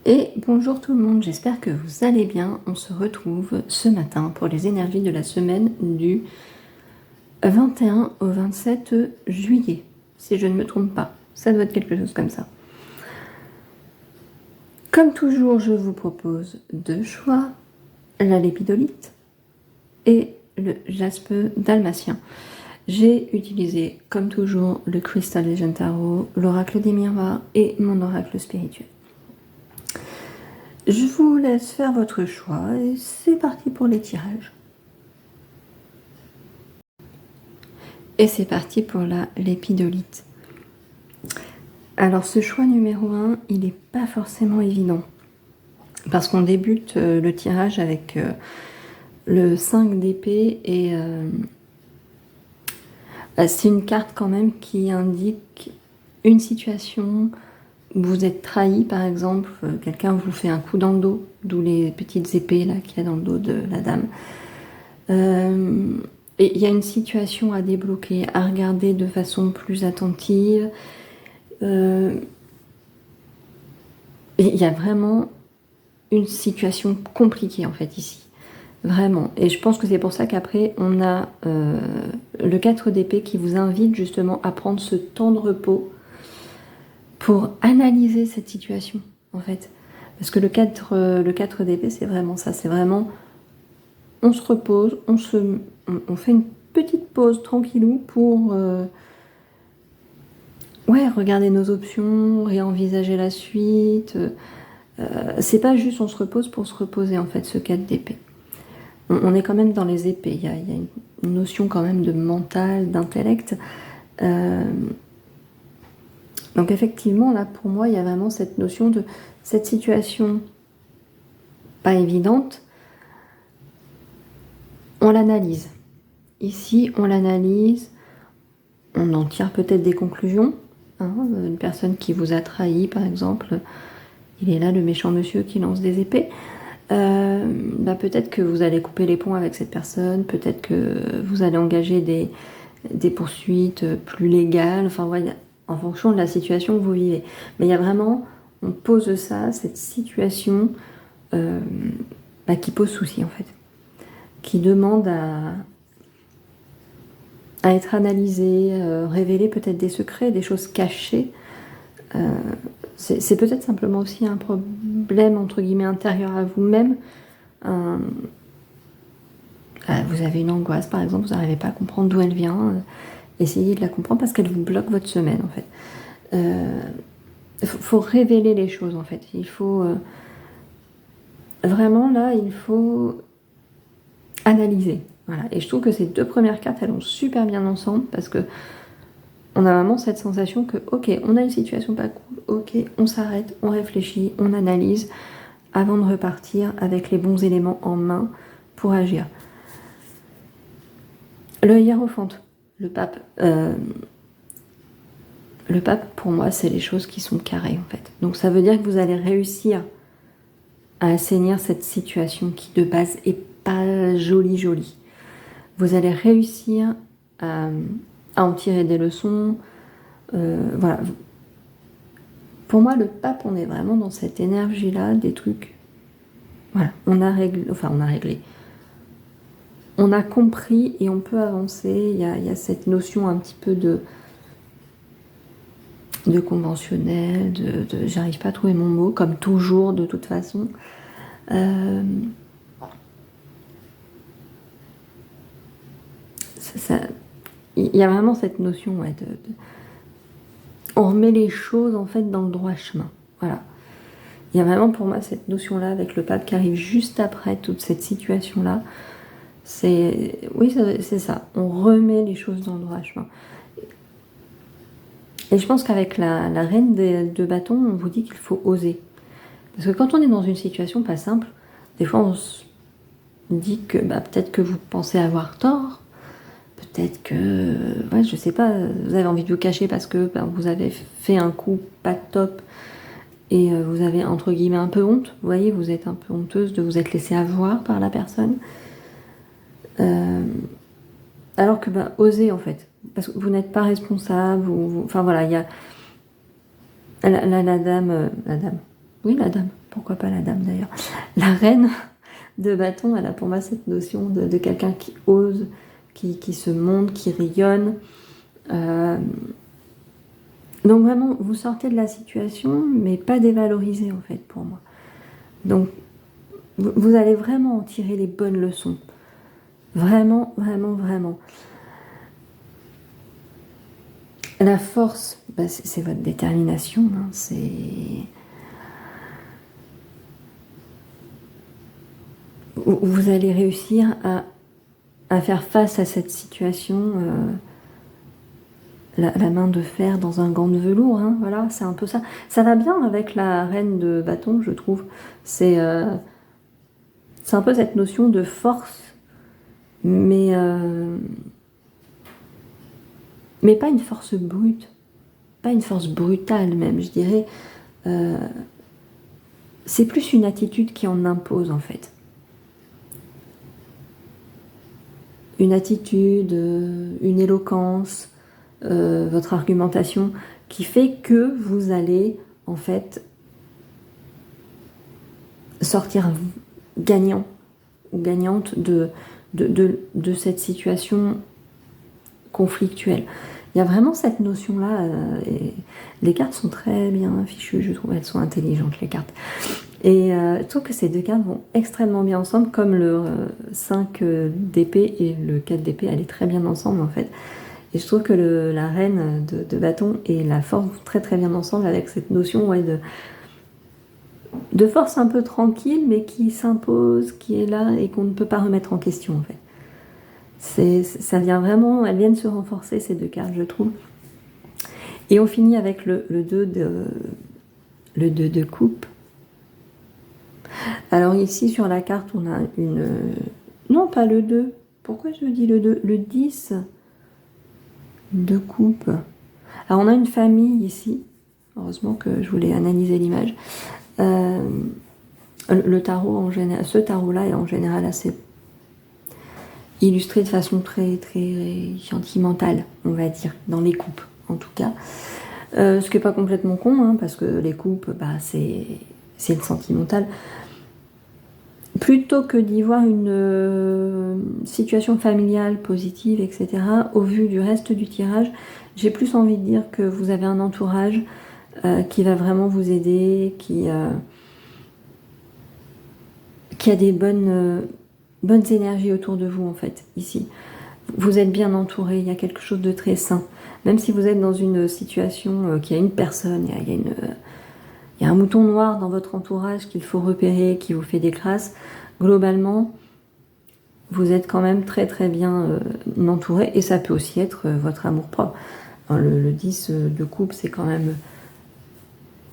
Et bonjour tout le monde, j'espère que vous allez bien. On se retrouve ce matin pour les énergies de la semaine du 21 au 27 juillet, si je ne me trompe pas. Ça doit être quelque chose comme ça. Comme toujours, je vous propose deux choix, la lépidolite et le jaspe dalmatien. J'ai utilisé, comme toujours, le Crystal Legend Tarot, l'oracle des miroirs et mon oracle spirituel. Je vous laisse faire votre choix et c'est parti pour les tirages. Et c'est parti pour la lépidolite. Alors ce choix numéro 1, il n'est pas forcément évident. Parce qu'on débute le tirage avec le 5 d'épée et c'est une carte quand même qui indique une situation où vous êtes trahi par exemple, quelqu'un vous fait un coup dans le dos, d'où les petites épées là qu'il y a dans le dos de la dame. Et il y a une situation à débloquer, à regarder de façon plus attentive. Il y a vraiment une situation compliquée en fait ici. Vraiment. Et je pense que c'est pour ça qu'après on a le 4 d'épée qui vous invite justement à prendre ce temps de repos pour analyser cette situation en fait. Parce que le 4 d'épée c'est vraiment ça. C'est vraiment on se repose, on fait une petite pause tranquillou pour regarder nos options, réenvisager la suite. C'est pas juste on se repose pour se reposer en fait, ce 4 d'épée. On est quand même dans les épées, il y a une notion quand même de mental, d'intellect. Donc effectivement, là pour moi, il y a vraiment cette notion de cette situation pas évidente. On l'analyse. Ici, on l'analyse, on en tire peut-être des conclusions. Une personne qui vous a trahi, par exemple, il est là le méchant monsieur qui lance des épées. Peut-être que vous allez couper les ponts avec cette personne, peut-être que vous allez engager des poursuites plus légales, enfin voilà, en fonction de la situation que vous vivez. Mais il y a vraiment, on pose ça, cette situation qui pose souci en fait, qui demande à être analysée, révéler peut-être des secrets, des choses cachées. C'est peut-être simplement aussi un problème entre guillemets intérieur à vous-même. Vous avez une angoisse par exemple, vous n'arrivez pas à comprendre d'où elle vient. Essayez de la comprendre parce qu'elle vous bloque votre semaine en fait. Il faut révéler les choses en fait. Il faut vraiment là, il faut analyser. Voilà. Et je trouve que ces deux premières cartes, elles vont super bien ensemble parce que on a vraiment cette sensation que, ok, on a une situation pas cool, ok, on s'arrête, on réfléchit, on analyse avant de repartir avec les bons éléments en main pour agir. Le hiérophante, le pape. Le pape, pour moi, c'est les choses qui sont carrées, en fait. Donc ça veut dire que vous allez réussir à assainir cette situation qui, de base, est pas jolie. Vous allez réussir à en tirer des leçons. Voilà. Pour moi, le pape, on est vraiment dans cette énergie-là, des trucs. Voilà, on a réglé. On a compris et on peut avancer. Il y a cette notion un petit peu de conventionnel, j'arrive pas à trouver mon mot, comme toujours, de toute façon. Il y a vraiment cette notion, on remet les choses en fait dans le droit chemin. Voilà. Il y a vraiment pour moi cette notion-là avec le pape qui arrive juste après toute cette situation-là. C'est ça. On remet les choses dans le droit chemin. Et je pense qu'avec la reine de bâton, on vous dit qu'il faut oser. Parce que quand on est dans une situation pas simple, des fois on se dit que peut-être que vous pensez avoir tort, peut-être que, je sais pas, vous avez envie de vous cacher parce que vous avez fait un coup pas top et vous avez entre guillemets un peu honte. Vous voyez, vous êtes un peu honteuse de vous être laissé avoir par la personne. Alors que osez en fait, parce que vous n'êtes pas responsable. Enfin voilà, il y a la dame. Oui, la dame. pourquoi pas la dame d'ailleurs. La reine de bâton, elle a pour moi cette notion de quelqu'un qui ose, qui se montre, qui rayonne. Donc vraiment, vous sortez de la situation, mais pas dévalorisé en fait pour moi. Donc vous allez vraiment en tirer les bonnes leçons. Vraiment, vraiment, vraiment. La force, bah, c'est votre détermination. Hein, vous allez réussir à faire face à cette situation. La main de fer dans un gant de velours, hein, voilà, c'est un peu ça. Ça va bien avec la reine de bâton, je trouve. C'est un peu cette notion de force, mais pas une force brute, pas une force brutale même, je dirais. C'est plus une attitude qui en impose en fait. Une attitude, une éloquence, votre argumentation qui fait que vous allez en fait sortir gagnant ou gagnante de cette situation conflictuelle. Il y a vraiment cette notion-là, et les cartes sont très bien fichues, je trouve, elles sont intelligentes les cartes. Et je trouve que ces deux cartes vont extrêmement bien ensemble, comme le 5 d'épée et le 4 d'épée allaient très bien ensemble en fait. Et je trouve que la reine de bâton et la force vont très très bien ensemble avec cette notion de force un peu tranquille, mais qui s'impose, qui est là et qu'on ne peut pas remettre en question en fait. Ça vient vraiment, elles viennent se renforcer ces deux cartes, je trouve. Et on finit avec le 2 de coupe. Alors ici sur la carte on a une... Non, pas le 2. Pourquoi je dis le 2? Le 10 de coupe. Alors on a une famille ici. Heureusement que je voulais analyser l'image. Le tarot en général, ce tarot-là est en général assez illustré de façon très très sentimentale, on va dire, dans les coupes en tout cas. Ce qui n'est pas complètement con, hein, parce que les coupes, bah, c'est le sentimental. Plutôt que d'y voir une situation familiale positive, etc., au vu du reste du tirage, j'ai plus envie de dire que vous avez un entourage qui va vraiment vous aider, qui a des bonnes énergies autour de vous, en fait, ici. Vous êtes bien entouré, il y a quelque chose de très sain. Même si vous êtes dans une situation qui a une personne, il y a un mouton noir dans votre entourage qu'il faut repérer, qui vous fait des crasses, globalement, vous êtes quand même très très bien entouré, et ça peut aussi être votre amour-propre. Enfin, le 10 de coupe, c'est quand même...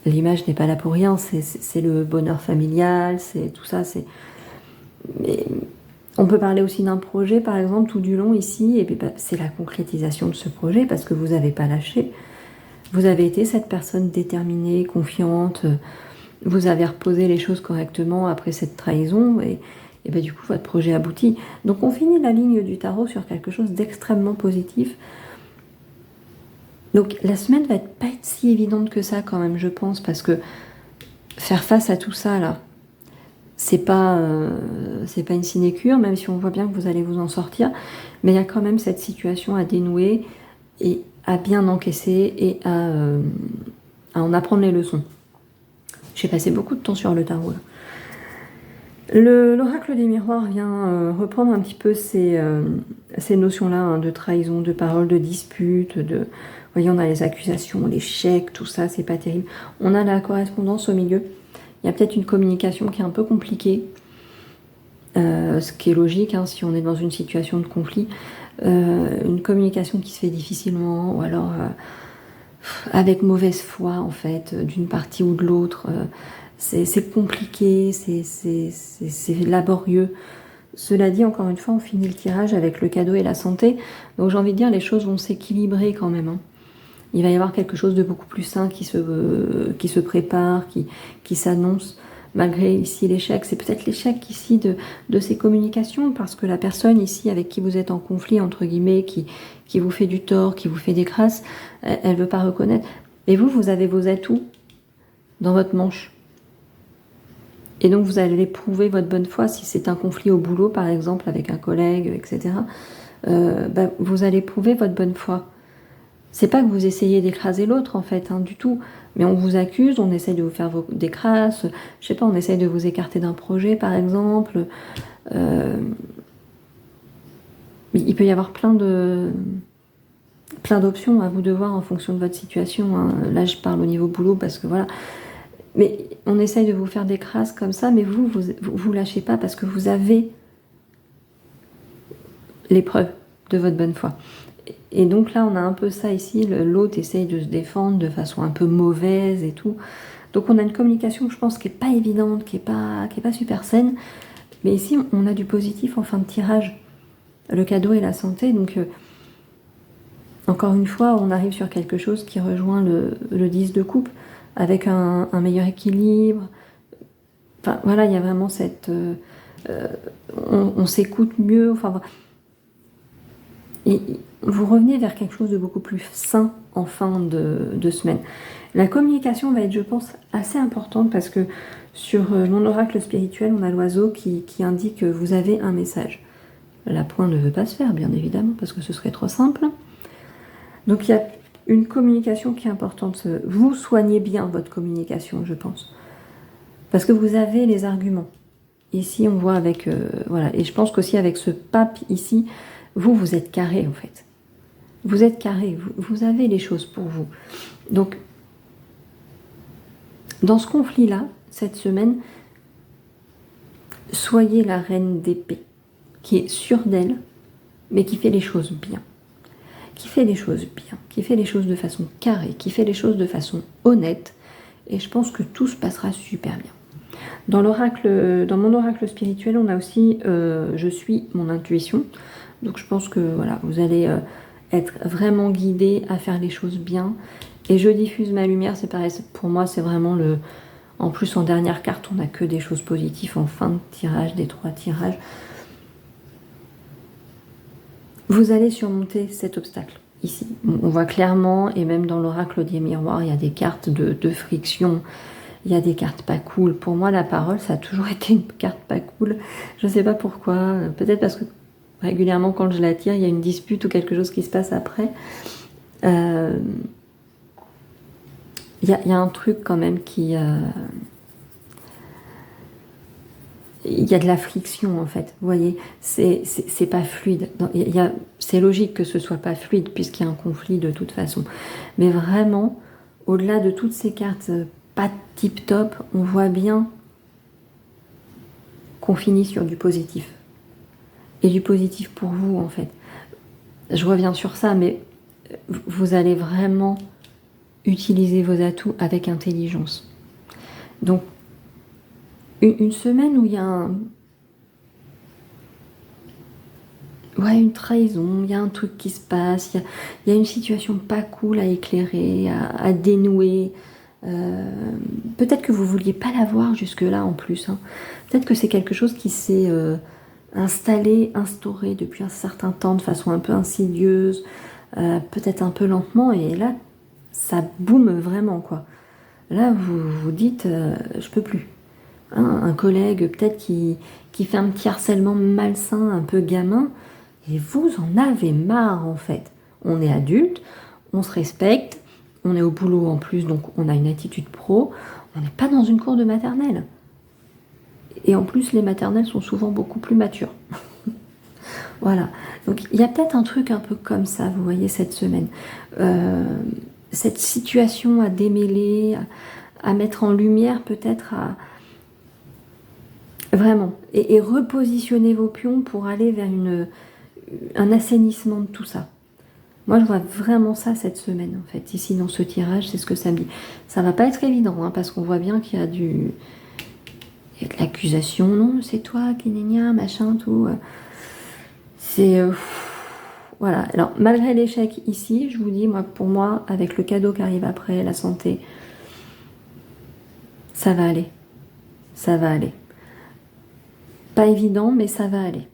L'image n'est pas là pour rien, c'est le bonheur familial, c'est tout ça. Mais on peut parler aussi d'un projet, par exemple, tout du long ici, et puis bah, c'est la concrétisation de ce projet, parce que vous n'avez pas lâché. Vous avez été cette personne déterminée, confiante, vous avez reposé les choses correctement après cette trahison, et bah, du coup, votre projet aboutit. Donc on finit la ligne du tarot sur quelque chose d'extrêmement positif. Donc la semaine va pas être si évidente que ça quand même, je pense, parce que faire face à tout ça, là, c'est pas une sinécure, même si on voit bien que vous allez vous en sortir, mais il y a quand même cette situation à dénouer et à bien encaisser et à en apprendre les leçons. J'ai passé beaucoup de temps sur le tarot, là. L'oracle des miroirs vient reprendre un petit peu ces notions-là, hein, de trahison, de parole, de dispute, vous voyez, on a les accusations, les chèques, tout ça, c'est pas terrible. On a la correspondance au milieu. Il y a peut-être une communication qui est un peu compliquée, ce qui est logique, hein, si on est dans une situation de conflit. Une communication qui se fait difficilement, ou alors avec mauvaise foi, en fait, d'une partie ou de l'autre. C'est compliqué, c'est laborieux. Cela dit, encore une fois, on finit le tirage avec le cadeau et la santé. Donc j'ai envie de dire, les choses vont s'équilibrer quand même, hein. Il va y avoir quelque chose de beaucoup plus sain qui se prépare, qui s'annonce, malgré ici l'échec. C'est peut-être l'échec ici de ces communications, parce que la personne ici avec qui vous êtes en conflit, entre guillemets, qui vous fait du tort, qui vous fait des crasses, elle ne veut pas reconnaître. Et vous avez vos atouts dans votre manche. Et donc vous allez prouver votre bonne foi si c'est un conflit au boulot, par exemple, avec un collègue, etc. Vous allez prouver votre bonne foi. C'est pas que vous essayez d'écraser l'autre, en fait, hein, du tout. Mais on vous accuse, on essaye de vous faire des crasses, je sais pas, on essaye de vous écarter d'un projet, par exemple. Il peut y avoir plein d'options à vous de voir en fonction de votre situation, hein. Là, je parle au niveau boulot parce que voilà. Mais on essaye de vous faire des crasses comme ça, mais vous lâchez pas parce que vous avez l'épreuve de votre bonne foi. Et donc là, on a un peu ça ici, l'autre essaye de se défendre de façon un peu mauvaise et tout. Donc on a une communication, je pense, qui est pas évidente, qui est pas super saine. Mais ici, on a du positif en fin de tirage. Le cadeau et la santé, donc encore une fois, on arrive sur quelque chose qui rejoint le 10 de coupe, avec un meilleur équilibre. Enfin voilà, il y a vraiment cette... on s'écoute mieux, enfin... Et vous revenez vers quelque chose de beaucoup plus sain en fin de semaine. La communication va être, je pense, assez importante parce que sur mon oracle spirituel, on a l'oiseau qui indique que vous avez un message. La pointe ne veut pas se faire, bien évidemment, parce que ce serait trop simple. Donc il y a une communication qui est importante. Vous soignez bien votre communication, je pense. Parce que vous avez les arguments. Ici, on voit avec... voilà. Et je pense qu'aussi avec ce pape ici, vous êtes carré, en fait. Vous êtes carré, vous avez les choses pour vous. Donc, dans ce conflit-là, cette semaine, soyez la reine d'épée, qui est sûre d'elle, mais qui fait les choses bien. Qui fait les choses bien, qui fait les choses de façon carrée, qui fait les choses de façon honnête. Et je pense que tout se passera super bien. Dans mon oracle spirituel, on a aussi je suis mon intuition. Donc je pense que voilà, vous allez être vraiment guidé à faire les choses bien. Et je diffuse ma lumière, c'est pareil, pour moi c'est vraiment le... En plus en dernière carte, on n'a que des choses positives en fin de tirage, des 3 tirages. Vous allez surmonter cet obstacle ici. On voit clairement, et même dans l'oracle des miroirs, il y a des cartes de friction, il y a des cartes pas cool. Pour moi, la parole, ça a toujours été une carte pas cool. Je ne sais pas pourquoi. Peut-être parce que régulièrement, quand je la tire, il y a une dispute ou quelque chose qui se passe après. Il y a un truc quand même qui... il y a de la friction en fait, vous voyez, c'est pas fluide. C'est logique que ce soit pas fluide puisqu'il y a un conflit de toute façon. Mais vraiment, au-delà de toutes ces cartes pas tip top, on voit bien qu'on finit sur du positif. Et du positif pour vous en fait. Je reviens sur ça, mais vous allez vraiment utiliser vos atouts avec intelligence. Donc, une semaine où il y a une trahison, il y a un truc qui se passe, il y a une situation pas cool à éclairer, à dénouer. Peut-être que vous vouliez pas la voir jusque-là en plus, hein. Peut-être que c'est quelque chose qui s'est instauré depuis un certain temps de façon un peu insidieuse, peut-être un peu lentement, et là, ça boum vraiment, quoi. Là, vous vous dites, je peux plus. Hein, un collègue peut-être qui fait un petit harcèlement malsain, un peu gamin, et vous en avez marre en fait. On est adulte, on se respecte, on est au boulot en plus, donc on a une attitude pro, on n'est pas dans une cour de maternelle. Et en plus, les maternelles sont souvent beaucoup plus matures. Voilà. Donc il y a peut-être un truc un peu comme ça, vous voyez, cette semaine. Cette situation à démêler, à mettre en lumière peut-être vraiment. Et repositionner vos pions pour aller vers un assainissement de tout ça. Moi, je vois vraiment ça cette semaine, en fait. Ici, dans ce tirage, c'est ce que ça me dit. Ça va pas être évident, hein, parce qu'on voit bien qu'il y a il y a de l'accusation. Non, c'est toi, Kénénia, machin, tout. C'est... voilà. Alors, malgré l'échec ici, je vous dis, moi, pour moi, avec le cadeau qui arrive après, la santé, ça va aller. Ça va aller. Pas évident, mais ça va aller.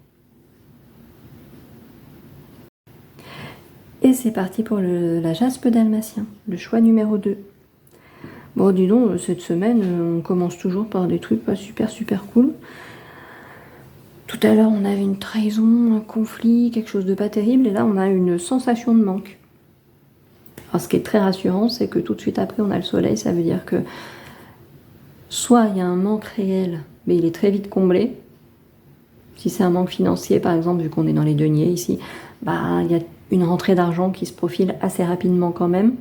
Et c'est parti pour la jaspe dalmatien, le choix numéro 2. Bon, dis donc, cette semaine, on commence toujours par des trucs pas super super cool. Tout à l'heure, on avait une trahison, un conflit, quelque chose de pas terrible, et là, on a une sensation de manque. Alors, ce qui est très rassurant, c'est que tout de suite après, on a le soleil, ça veut dire que soit il y a un manque réel, mais il est très vite comblé. Si c'est un manque financier, par exemple, vu qu'on est dans les deniers ici, bah, il y a une rentrée d'argent qui se profile assez rapidement quand même.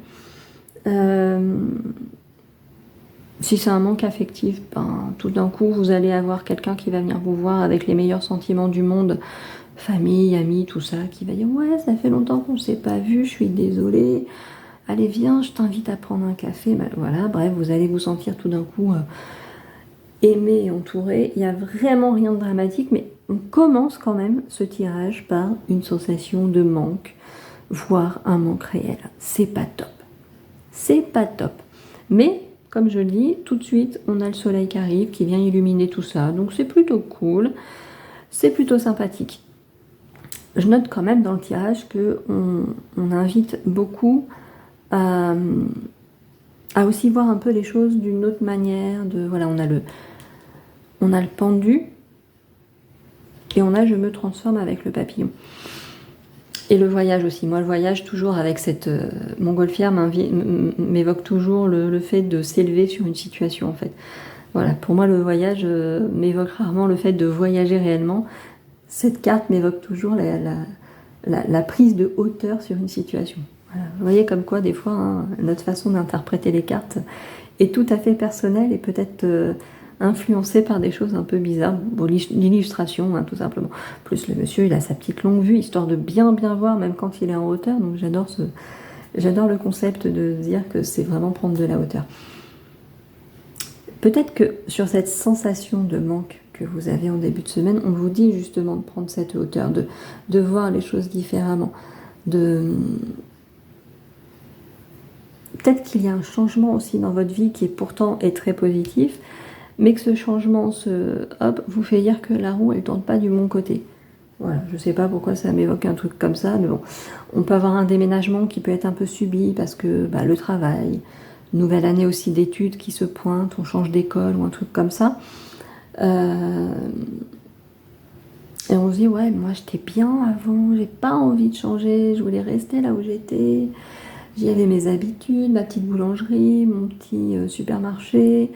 Si c'est un manque affectif, ben, tout d'un coup, vous allez avoir quelqu'un qui va venir vous voir avec les meilleurs sentiments du monde, famille, amis, tout ça, qui va dire ouais, ça fait longtemps qu'on ne s'est pas vu, je suis désolée. Allez, viens, je t'invite à prendre un café. Ben, voilà, bref, vous allez vous sentir tout d'un coup aimé et entouré. Il n'y a vraiment rien de dramatique, mais on commence quand même ce tirage par une sensation de manque, voire un manque réel. C'est pas top. C'est pas top. Mais comme je le dis, tout de suite, on a le soleil qui arrive, qui vient illuminer tout ça. Donc c'est plutôt cool, c'est plutôt sympathique. Je note quand même dans le tirage que on invite beaucoup à aussi voir un peu les choses d'une autre manière. Voilà, on a le pendu et on a je me transforme avec le papillon. Et le voyage aussi. Moi, le voyage, toujours avec cette montgolfière, m'évoque toujours le fait de s'élever sur une situation, en fait. Voilà, pour moi, le voyage m'évoque rarement le fait de voyager réellement. Cette carte m'évoque toujours la prise de hauteur sur une situation. Voilà. Vous voyez comme quoi, des fois, hein, notre façon d'interpréter les cartes est tout à fait personnelle et peut-être influencé par des choses un peu bizarres. Bon, l'illustration, hein, tout simplement. Plus le monsieur, il a sa petite longue vue, histoire de bien voir, même quand il est en hauteur. Donc j'adore le concept de dire que c'est vraiment prendre de la hauteur. Peut-être que sur cette sensation de manque que vous avez en début de semaine, on vous dit justement de prendre cette hauteur, de voir les choses différemment, peut-être qu'il y a un changement aussi dans votre vie qui pourtant est très positif, mais que ce changement vous fait dire que la roue elle tourne pas du bon côté. Voilà, je sais pas pourquoi ça m'évoque un truc comme ça, mais bon, on peut avoir un déménagement qui peut être un peu subi parce que le travail, nouvelle année aussi d'études qui se pointe, on change d'école ou un truc comme ça. Et on se dit ouais, moi j'étais bien avant, j'ai pas envie de changer, je voulais rester là où j'étais. J'y avais mes habitudes, ma petite boulangerie, mon petit supermarché.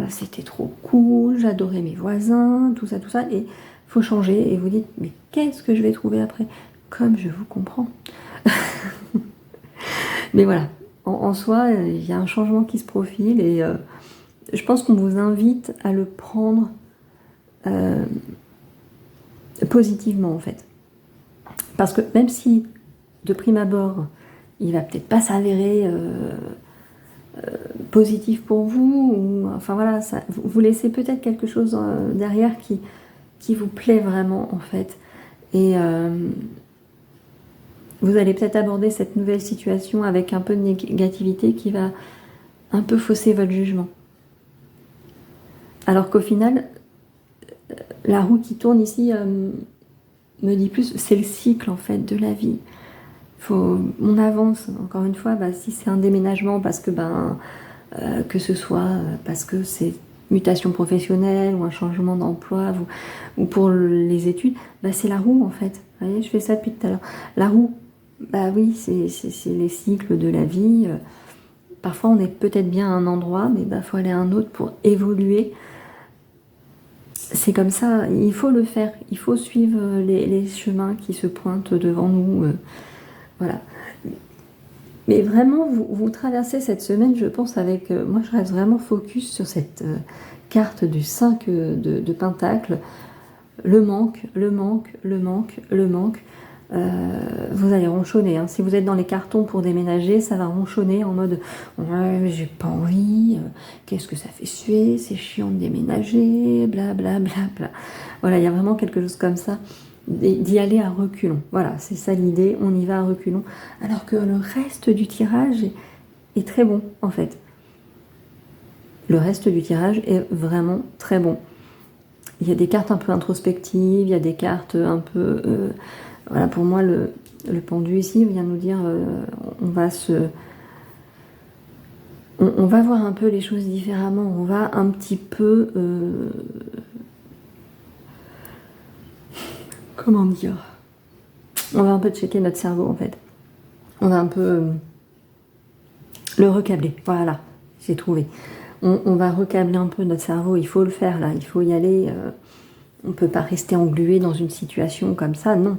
C'était trop cool, j'adorais mes voisins, tout ça, et il faut changer, et vous dites, mais qu'est-ce que je vais trouver après? Comme je vous comprends. Mais voilà, en soi, il y a un changement qui se profile, et je pense qu'on vous invite à le prendre positivement, en fait. Parce que même si, de prime abord, il va peut-être pas s'avérer positif pour vous, ou enfin voilà, vous laissez peut-être quelque chose derrière qui vous plaît vraiment en fait, et vous allez peut-être aborder cette nouvelle situation avec un peu de négativité qui va un peu fausser votre jugement, alors qu'au final la roue qui tourne ici me dit plus, c'est le cycle en fait de la vie. On avance, encore une fois, si c'est un déménagement parce que que ce soit parce que c'est mutation professionnelle ou un changement d'emploi ou pour les études, c'est la roue en fait. Vous voyez, je fais ça depuis tout à l'heure. La roue, oui, c'est les cycles de la vie. Parfois on est peut-être bien à un endroit, mais il faut aller à un autre pour évoluer. C'est comme ça, il faut le faire, il faut suivre les chemins qui se pointent devant nous. Voilà. Mais vraiment, vous traversez cette semaine, je pense, avec... moi, je reste vraiment focus sur cette carte du 5 de Pentacle. Le manque. Vous allez ronchonner. Hein. Si vous êtes dans les cartons pour déménager, ça va ronchonner en mode « Ouais, j'ai pas envie. Qu'est-ce que ça fait suer? C'est chiant de déménager. Blablabla. Bla, bla. » Voilà, il y a vraiment quelque chose comme ça. D'y aller à reculons. Voilà, c'est ça l'idée, on y va à reculons. Alors que le reste du tirage est très bon, en fait. Le reste du tirage est vraiment très bon. Il y a des cartes un peu introspectives, il y a des cartes un peu... voilà, pour moi, le pendu ici vient nous dire on va On va voir un peu les choses différemment. On va un petit peu... comment dire? On va un peu checker notre cerveau, en fait. On va un peu le recabler. Voilà, j'ai trouvé. On va recabler un peu notre cerveau. Il faut le faire, là. Il faut y aller. On ne peut pas rester englué dans une situation comme ça. Non.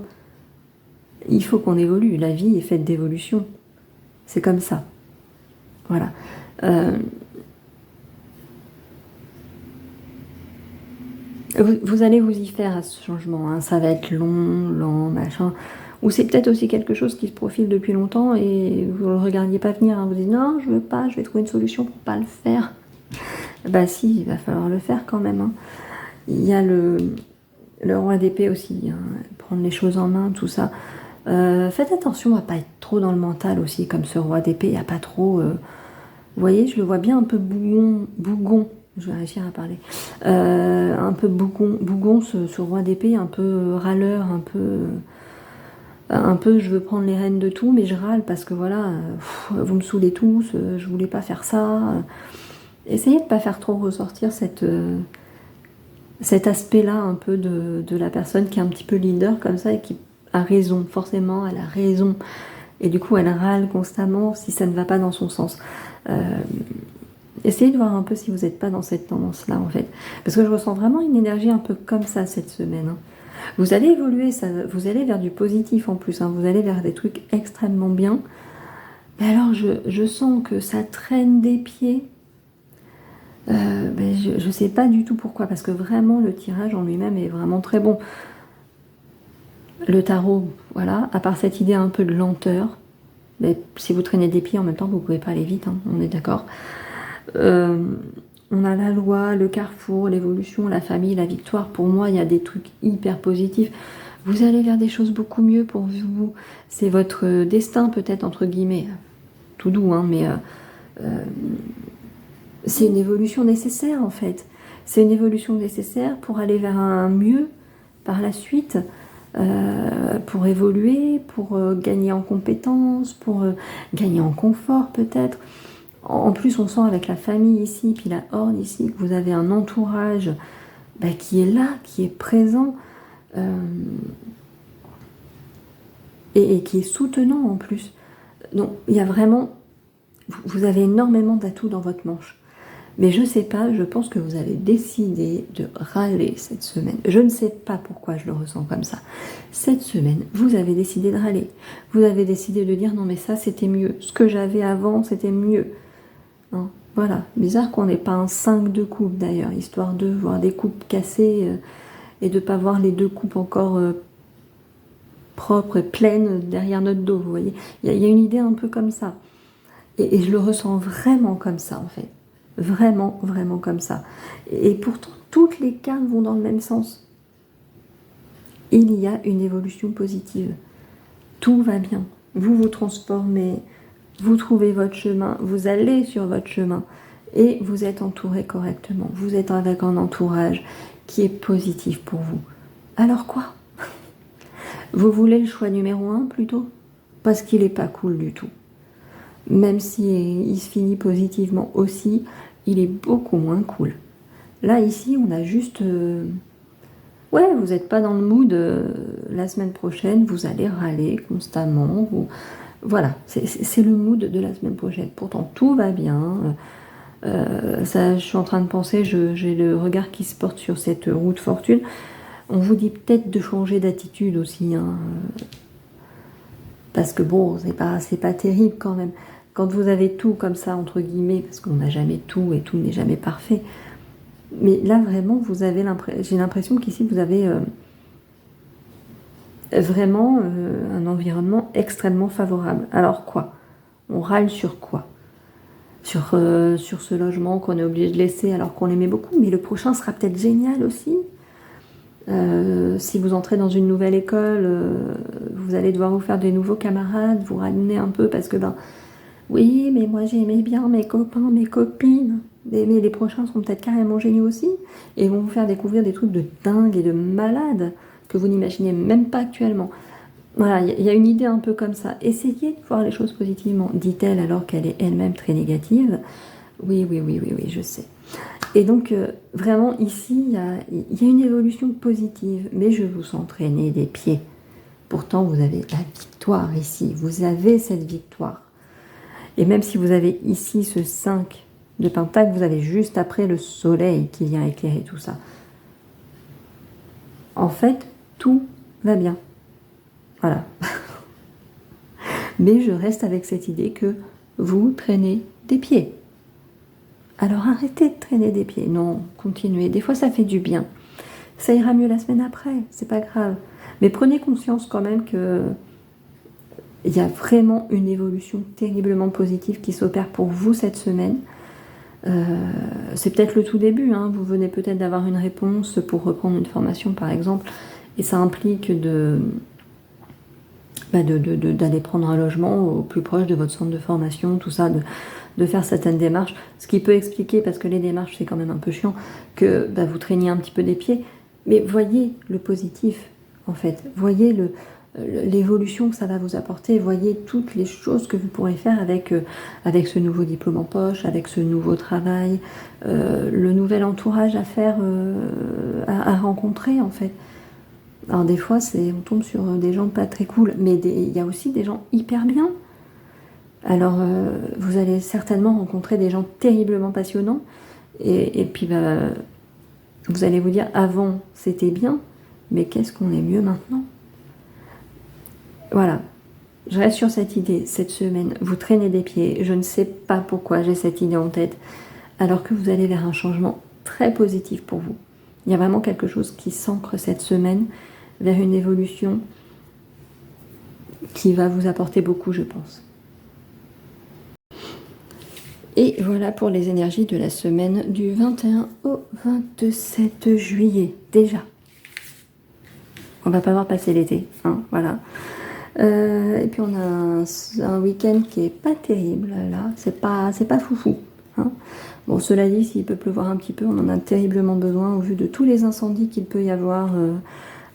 Il faut qu'on évolue. La vie est faite d'évolution. C'est comme ça. Voilà. Vous allez vous y faire à ce changement, hein. Ça va être long, lent, machin. Ou c'est peut-être aussi quelque chose qui se profile depuis longtemps et vous ne le regardiez pas venir, hein. Vous dites non, je veux pas, je vais trouver une solution pour pas le faire. Bah si, il va falloir le faire quand même, hein. Il y a le roi d'épée aussi, hein. Prendre les choses en main, tout ça. Faites attention à pas être trop dans le mental aussi, comme ce roi d'épée, il n'y a pas trop... Vous voyez, je le vois bien un peu bougon, je vais réussir à parler. Un peu bougon ce roi d'épée, un peu râleur, un peu je veux prendre les rênes de tout, mais je râle parce que voilà, vous me saoulez tous, je voulais pas faire ça. Essayez de pas faire trop ressortir cet aspect-là un peu de la personne qui est un petit peu leader comme ça et qui a raison, forcément, elle a raison. Et du coup, elle râle constamment si ça ne va pas dans son sens. Essayez de voir un peu si vous n'êtes pas dans cette tendance-là, en fait. Parce que je ressens vraiment une énergie un peu comme ça cette semaine, hein. Vous allez évoluer, vous allez vers du positif en plus, hein. Vous allez vers des trucs extrêmement bien. Mais alors, je sens que ça traîne des pieds. Je ne sais pas du tout pourquoi, parce que vraiment, le tirage en lui-même est vraiment très bon. Le tarot, voilà, à part cette idée un peu de lenteur, mais si vous traînez des pieds en même temps, vous ne pouvez pas aller vite, hein, on est d'accord. On a la loi, le carrefour, l'évolution, la famille, la victoire. Pour moi, il y a des trucs hyper positifs. Vous allez vers des choses beaucoup mieux pour vous. C'est votre destin, peut-être, entre guillemets. Tout doux, hein, mais c'est une évolution nécessaire, en fait. C'est une évolution nécessaire pour aller vers un mieux par la suite. Pour évoluer, pour gagner en compétences, pour gagner en confort peut-être. En plus, on sent avec la famille ici, puis la horde ici, que vous avez un entourage qui est là, qui est présent, et qui est soutenant en plus. Donc, il y a vraiment... Vous avez énormément d'atouts dans votre manche. Mais je ne sais pas, je pense que vous avez décidé de râler cette semaine. Je ne sais pas pourquoi je le ressens comme ça. Cette semaine, vous avez décidé de râler. Vous avez décidé de dire non mais ça c'était mieux. Ce que j'avais avant c'était mieux. Hein, voilà. Bizarre qu'on n'ait pas un 5 de coupe d'ailleurs, histoire de voir des coupes cassées et de ne pas voir les deux coupes encore propres et pleines derrière notre dos. Vous voyez, il y a une idée un peu comme ça. Et je le ressens vraiment comme ça en fait. Vraiment, vraiment comme ça. Et pourtant, toutes les cartes vont dans le même sens. Il y a une évolution positive. Tout va bien. Vous vous transformez, vous trouvez votre chemin, vous allez sur votre chemin et vous êtes entouré correctement. Vous êtes avec un entourage qui est positif pour vous. Alors quoi? Vous voulez le choix numéro 1 plutôt? Parce qu'il n'est pas cool du tout. Même si il se finit positivement aussi, il est beaucoup moins cool. Là, ici, on a juste... ouais, vous n'êtes pas dans le mood. La semaine prochaine, vous allez râler constamment. Voilà, c'est le mood de la semaine prochaine. Pourtant, tout va bien. Je suis en train de penser, j'ai le regard qui se porte sur cette roue de fortune. On vous dit peut-être de changer d'attitude aussi, hein, parce que bon, c'est pas terrible quand même. Quand vous avez tout comme ça, entre guillemets, parce qu'on n'a jamais tout et tout n'est jamais parfait. Mais là, vraiment, j'ai l'impression qu'ici, vous avez vraiment un environnement extrêmement favorable. Alors quoi? On râle sur quoi? Sur ce logement qu'on est obligé de laisser alors qu'on l'aimait beaucoup, mais le prochain sera peut-être génial aussi. Si vous entrez dans une nouvelle école, vous allez devoir vous faire des nouveaux camarades, vous ramener un peu parce que oui, mais moi j'aimais bien mes copains, mes copines. Mais les prochains seront peut-être carrément géniaux aussi et vont vous faire découvrir des trucs de dingue et de malade que vous n'imaginez même pas actuellement. Voilà, il y a une idée un peu comme ça. Essayez de voir les choses positivement, dit-elle alors qu'elle est elle-même très négative. Oui, oui, oui, oui, oui, je sais. Et donc, vraiment, ici, il y a une évolution positive, mais je vous sens traîner des pieds. Pourtant, vous avez la victoire ici. Vous avez cette victoire. Et même si vous avez ici ce 5 de Pentacle, vous avez juste après le soleil qui vient éclairer tout ça. En fait, tout va bien. Voilà. Mais je reste avec cette idée que vous traînez des pieds. Alors arrêtez de traîner des pieds. Non, continuez. Des fois, ça fait du bien. Ça ira mieux la semaine après, c'est pas grave. Mais prenez conscience quand même que il y a vraiment une évolution terriblement positive qui s'opère pour vous cette semaine. C'est peut-être le tout début, hein. Vous venez peut-être d'avoir une réponse pour reprendre une formation par exemple, et ça implique d'aller prendre un logement au plus proche de votre centre de formation, tout ça, de faire certaines démarches, ce qui peut expliquer, parce que les démarches c'est quand même un peu chiant, que vous traîniez un petit peu des pieds, mais voyez le positif en fait, voyez l'évolution que ça va vous apporter, voyez toutes les choses que vous pourrez faire avec ce nouveau diplôme en poche, avec ce nouveau travail, le nouvel entourage à faire, à rencontrer en fait. Alors des fois on tombe sur des gens pas très cool, mais il y a aussi des gens hyper bien. Alors, vous allez certainement rencontrer des gens terriblement passionnants. Et puis, vous allez vous dire, avant, c'était bien, mais qu'est-ce qu'on est mieux maintenant? Voilà. Je reste sur cette idée. Cette semaine, vous traînez des pieds. Je ne sais pas pourquoi j'ai cette idée en tête. Alors que vous allez vers un changement très positif pour vous. Il y a vraiment quelque chose qui s'ancre cette semaine vers une évolution qui va vous apporter beaucoup, je pense. Et voilà pour les énergies de la semaine du 21 au 27 juillet, déjà. On va pas voir passer l'été, hein, voilà. Et puis on a un week-end qui est pas terrible, là, c'est pas foufou. Hein. Bon, cela dit, s'il peut pleuvoir un petit peu, on en a terriblement besoin au vu de tous les incendies qu'il peut y avoir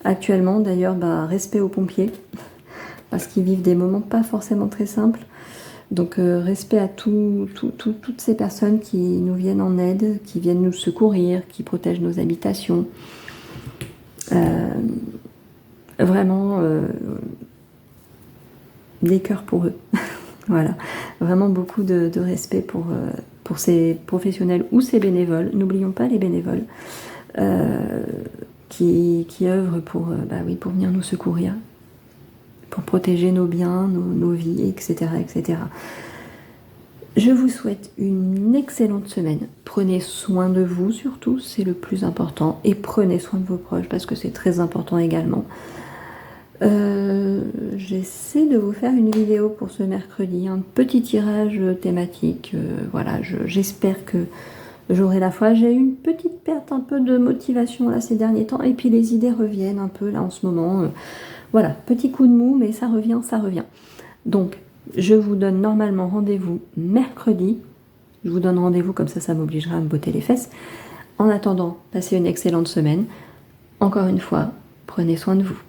actuellement. D'ailleurs, respect aux pompiers, parce qu'ils vivent des moments pas forcément très simples. Donc respect à toutes ces personnes qui nous viennent en aide, qui viennent nous secourir, qui protègent nos habitations. Vraiment des cœurs pour eux. Voilà, vraiment beaucoup de respect pour ces professionnels ou ces bénévoles. N'oublions pas les bénévoles qui œuvrent pour venir nous secourir, pour protéger nos biens, nos vies, etc., etc. Je vous souhaite une excellente semaine. Prenez soin de vous surtout, c'est le plus important. Et prenez soin de vos proches parce que c'est très important également. J'essaie de vous faire une vidéo pour ce mercredi, un petit tirage thématique. Voilà, j'espère que j'aurai la foi. J'ai eu une petite perte un peu de motivation là ces derniers temps. Et puis les idées reviennent un peu là en ce moment. Voilà, petit coup de mou, mais ça revient, ça revient. Donc, je vous donne normalement rendez-vous mercredi. Je vous donne rendez-vous, comme ça m'obligera à me botter les fesses. En attendant, passez une excellente semaine. Encore une fois, prenez soin de vous.